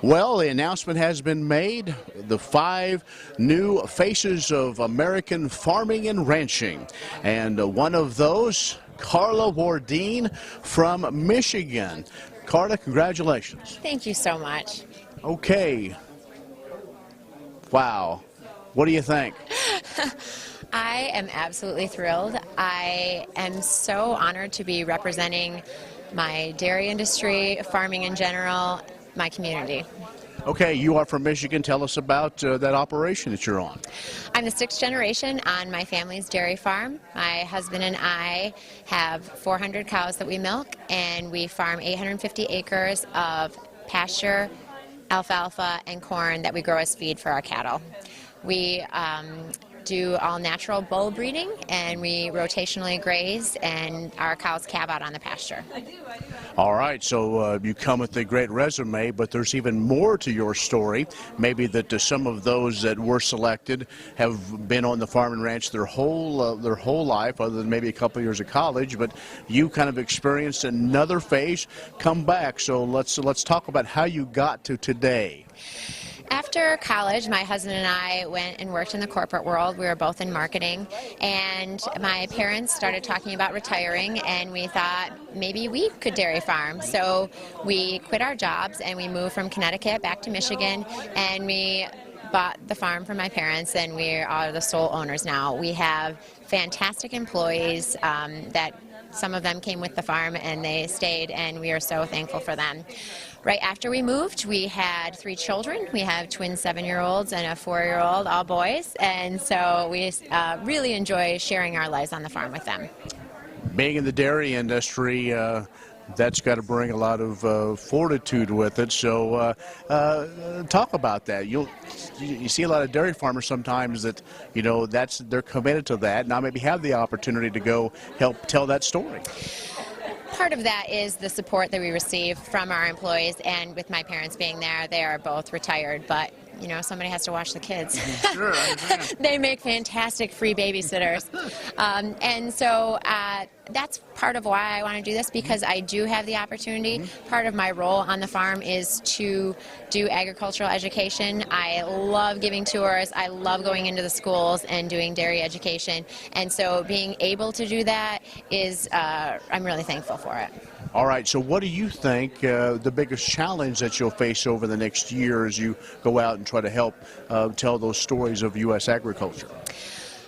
Well, the announcement has been made. The 5 new faces of American farming and ranching. And one of those, Carla Wardin from Michigan. Carla, congratulations. Thank you so much. Okay. Wow. What do you think? I am absolutely thrilled. I am so honored to be representing my dairy industry, farming in general, my community. Okay, you are from Michigan. Tell us about that operation that you're on. I'm the 6th generation on my family's dairy farm. My husband and I have 400 cows that we milk, and we farm 850 acres of pasture, alfalfa, and corn that we grow as feed for our cattle. We do all natural bull breeding, and we rotationally graze, and our cows calve out on the pasture. All right, so you come with a great resume, but there's even more to your story. Maybe that some of those that were selected have been on the farm and ranch their whole life, other than maybe a couple of years of college. But you kind of experienced another phase, come back. So let's talk about how you got to today. After college, my husband and I went and worked in the corporate world. We were both in marketing, and my parents started talking about retiring, and we thought maybe we could dairy farm. So we quit our jobs and we moved from Connecticut back to Michigan, and we bought the farm from my parents, and we are the sole owners now. We have fantastic employees that some of them came with the farm and they stayed, and we are so thankful for them. Right after we moved, we had 3 children. We have twin 7-year-olds and a 4-year-old, all boys, and so we really enjoy sharing our lives on the farm with them. Being in the dairy industry, that's got to bring a lot of fortitude with it. So talk about that. You see a lot of dairy farmers sometimes that, you know, they're committed to that. Now maybe have the opportunity to go help tell that story. Part of that is the support that we receive from our employees, and with my parents being there, they are both retired, but you know, somebody has to watch the kids. Sure, I understand. They make fantastic free babysitters. And so that's part of why I want to do this, because I do have the opportunity. Part of my role on the farm is to do agricultural education. I love giving tours. I love going into the schools and doing dairy education. And so being able to do that is, I'm really thankful for it. All right, so what do you think the biggest challenge that you'll face over the next year as you go out and try to help tell those stories of U.S. agriculture?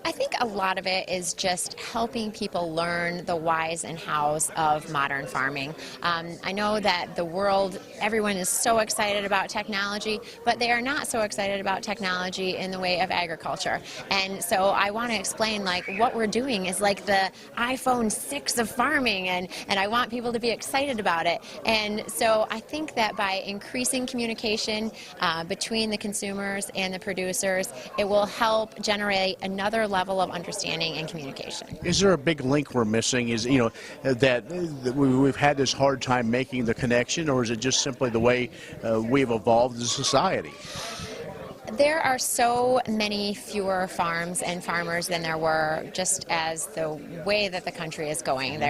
I think a lot of it is just helping people learn the whys and hows of modern farming. I know that the world, everyone is so excited about technology, but they are not so excited about technology in the way of agriculture. And so I want to explain, like, what we're doing is like the iPhone 6 of farming, and I want people to be excited about it. And so I think that by increasing communication between the consumers and the producers, it will help generate another level of understanding and communication. Is there a big link we're missing? Is, you know, that we've had this hard time making the connection, or is it just simply the way we've evolved as a society? There are so many fewer farms and farmers than there were, just as the way that the country is going.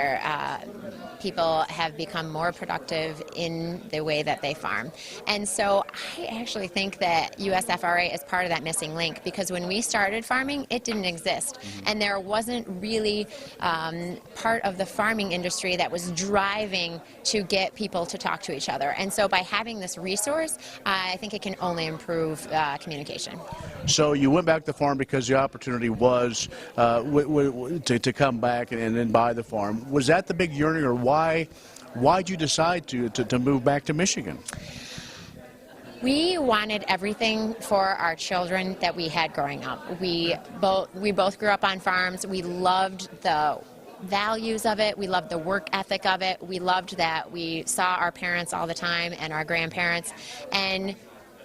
People have become more productive in the way that they farm. And so I actually think that USFRA is part of that missing link, because when we started farming, it didn't exist. And there wasn't really part of the farming industry that was driving to get people to talk to each other. And so by having this resource, I think it can only improve communication. So you went back to the farm because the opportunity was to come back and then buy the farm. Was that the big yearning, or why'd you decide to move back to Michigan? We wanted everything for our children that we had growing up. We both grew up on farms. We loved the values of it. We loved the work ethic of it. We loved that we saw our parents all the time and our grandparents. And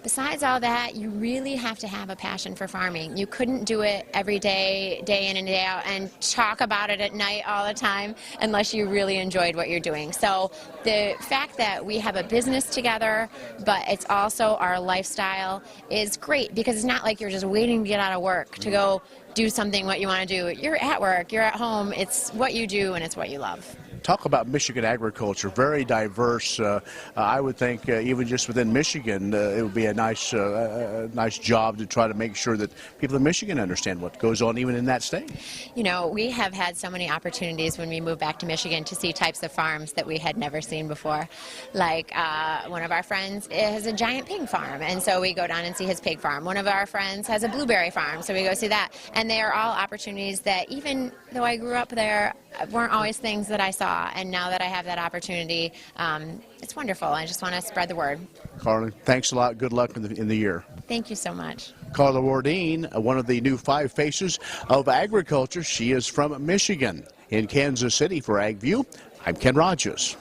besides all that, you really have to have a passion for farming. You couldn't do it every day, day in and day out, and talk about it at night all the time unless you really enjoyed what you're doing. So the fact that we have a business together, but it's also our lifestyle, is great, because it's not like you're just waiting to get out of work to go do something what you want to do. You're at work, you're at home, it's what you do and it's what you love. talk about Michigan agriculture, very diverse. I would think even just within Michigan, it would be a nice job to try to make sure that people in Michigan understand what goes on even in that state. You know, we have had so many opportunities when we moved back to Michigan to see types of farms that we had never seen before. Like one of our friends has a giant pig farm, and so we go down and see his pig farm. One of our friends has a blueberry farm, so we go see that. And they are all opportunities that, even though I grew up there, weren't always things that I saw. And now that I have that opportunity, it's wonderful. I just want to spread the word. Carla, thanks a lot. Good luck in the year. Thank you so much. Carla Wardin, one of the new 5 faces of agriculture. She is from Michigan. In Kansas City for AgView, I'm Ken Rogers.